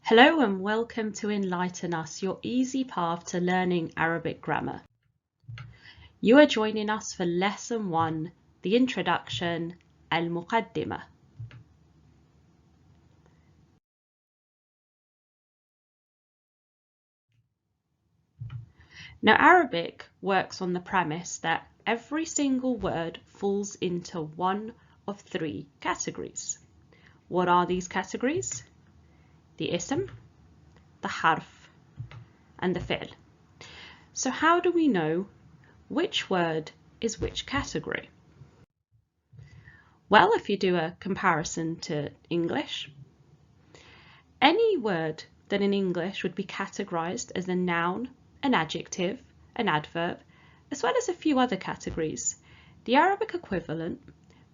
Hello and welcome to Enlighten Us, your easy path to learning Arabic grammar. You are joining us for Lesson 1, the introduction, Al-Muqaddimah. Now, Arabic works on the premise that every single word falls into one of three categories. What are these categories? The ism, the harf, and the fi'l. So how do we know which word is which category? Well, if you do a comparison to English, any word that in English would be categorized as a noun, an adjective, an adverb, as well as a few other categories, the Arabic equivalent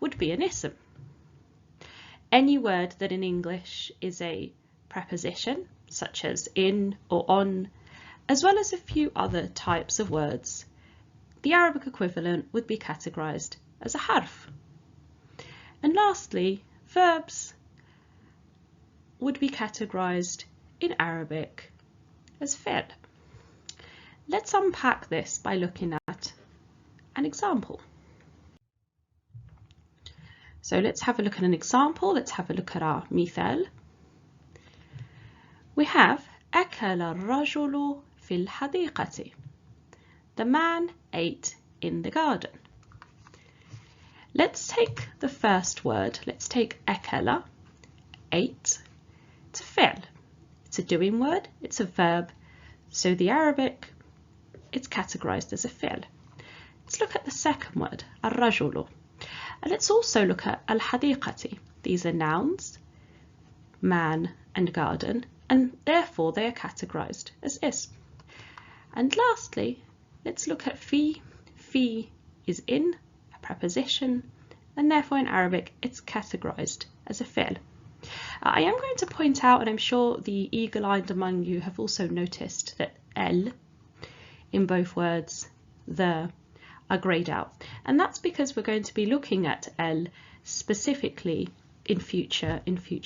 would be an ism. Any word that in English is a preposition, such as in or on, as well as a few other types of words, the Arabic equivalent would be categorized as a harf. And lastly, verbs would be categorized in Arabic as fi'l. Let's unpack this by looking at an example. So let's have a look at an example. Let's have a look at our mithal. We have أكل الرجل في الحديقة. The man ate in the garden. Let's take the first word. Let's take أكل, ate. It's a fi'l. It's a doing word. It's a verb. So the Arabic, it's categorized as a fi'l. Let's look at the second word, الرجل. And let's also look at al-hadiqati. These are nouns, man and garden, and therefore they are categorized as ism. And lastly, let's look at fi. Fi is in, a preposition, and therefore in Arabic it's categorized as a fi'l. I am going to point out, and I'm sure the eagle-eyed among you have also noticed, that el in both words, the, are greyed out. And that's because we're going to be looking at el specifically in future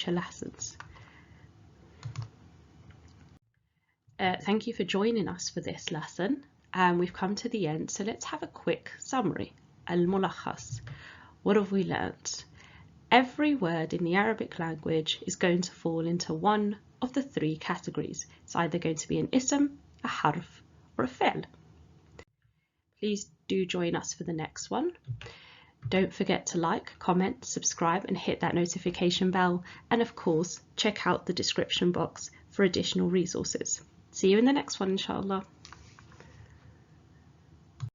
lessons. Thank you for joining us for this lesson. We've come to the end, so let's have a quick summary. Al-Mulakhas. What have we learnt? Every word in the Arabic language is going to fall into one of the three categories. It's either going to be an ism, a harf, or a fi'l. Please do join us for the next one. Don't forget to like, comment, subscribe, and hit that notification bell. And of course, check out the description box for additional resources. See you in the next one, inshallah.